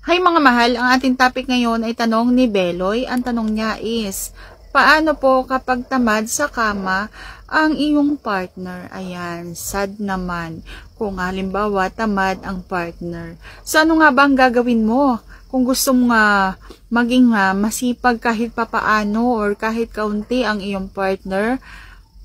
Hi mga mahal, ang ating topic ngayon ay tanong ni Beloy. Ang tanong niya is, paano po kapag tamad sa kama ang iyong partner? Ayan, sad naman kung halimbawa tamad ang partner. So ano nga ba ang gagawin mo? Kung gusto mo nga maging masipag kahit papaano or kahit kaunti ang iyong partner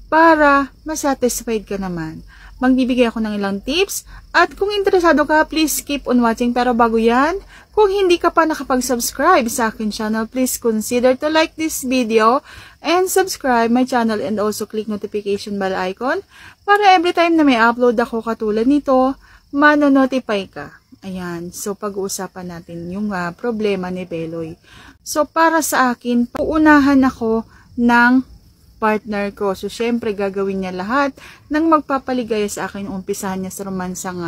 para masatisfied ka naman. Magbibigay ako ng ilang tips at kung interesado ka, please keep on watching. Pero bago yan, kung hindi ka pa nakapag-subscribe sa akin channel, please consider to like this video and subscribe my channel and also click notification bell icon para every time na may upload ako katulad nito, mano-notify ka. Ayan, so pag-uusapan natin yung problema ni Beloy. So para sa akin, uunahan ako ng partner ko. So, syempre, gagawin niya lahat ng magpapaligaya sa akin. Umpisahan niya sa romansang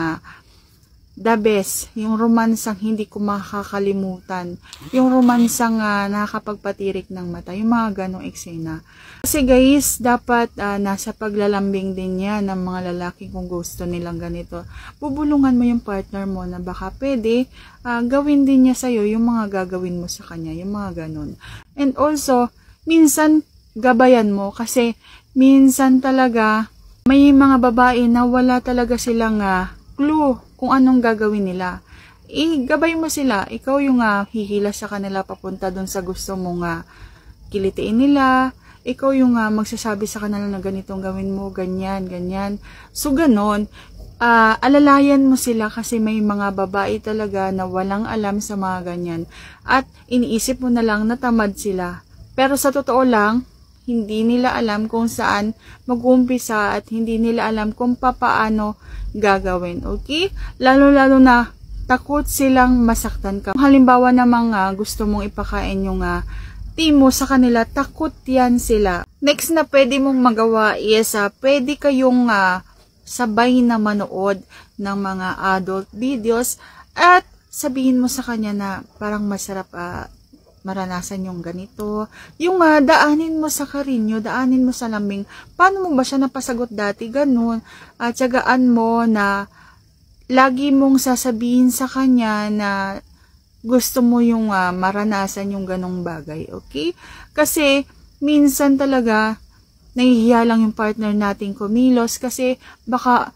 the best. Yung romansang hindi ko makakalimutan. Yung romansang nakakapagpatirik ng mata. Yung mga ganong eksena. Kasi guys, dapat nasa paglalambing din niya ng mga lalaki kung gusto nilang ganito. Bubulungan mo yung partner mo na baka pwede gawin din niya sa'yo yung mga gagawin mo sa kanya. Yung mga ganon. And also, minsan, gabayan mo kasi minsan talaga may mga babae na wala talaga silang clue kung anong gagawin nila. Gabay mo sila. Ikaw yung hihila sa kanila papunta dun sa gusto mong kilitiin nila. Ikaw yung magsasabi sa kanila na ganitong gawin mo, ganyan, ganyan. So ganon, alalayan mo sila kasi may mga babae talaga na walang alam sa mga ganyan. At iniisip mo na lang na tamad sila. Pero sa totoo lang, hindi nila alam kung saan mag-uumpisa at hindi nila alam kung paano gagawin. Okay? Lalo-lalo na takot silang masaktan ka. Halimbawa namang gusto mong ipakain yung team mo sa kanila, takot yan sila. Next na pwede mong magawa is pwede kayong sabay na manood ng mga adult videos at sabihin mo sa kanya na parang masarap maranasan yung ganito. Yung daanin mo sa karinyo, daanin mo sa lambing. Paano mo ba siya napasagot dati? Ganun. At tiyagaan mo na lagi mong sasabihin sa kanya na gusto mo yung maranasan yung ganong bagay. Okay? Kasi minsan talaga nahihiya lang yung partner nating kumilos kasi baka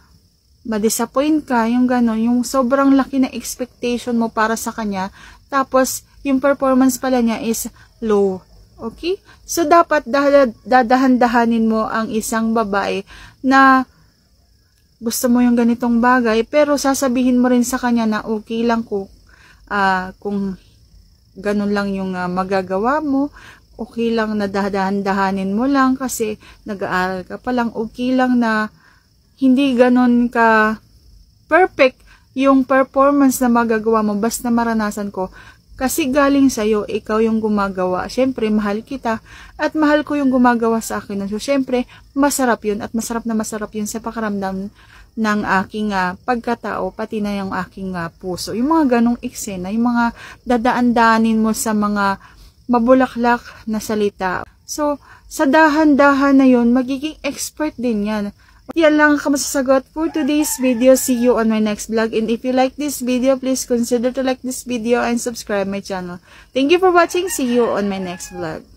ma-disappoint ka, yung ganon, yung sobrang laki na expectation mo para sa kanya, tapos yung performance pala niya is low. Okay? So, dapat dadahan-dahanin mo ang isang babae na gusto mo yung ganitong bagay, pero sasabihin mo rin sa kanya na okay lang kung ganun lang yung magagawa mo, okay lang na dadahan-dahanin mo lang kasi nag-aaral ka pa lang, okay lang na hindi ganun ka perfect yung performance na magagawa mo, basta maranasan ko. Kasi galing sa'yo, ikaw yung gumagawa. Siyempre, mahal kita at mahal ko yung gumagawa sa akin. So, siyempre, masarap yun at masarap yun sa pakiramdam ng aking pagkatao, pati na yung aking puso. Yung mga ganong eksena, yung mga dadaan-daanin mo sa mga mabulaklak na salita. So, sa dahan-dahan na yun, magiging expert din yan. Yan lang ang masasagot for today's video. See you on my next vlog. And if you like this video, please consider to like this video and subscribe my channel. Thank you for watching. See you on my next vlog.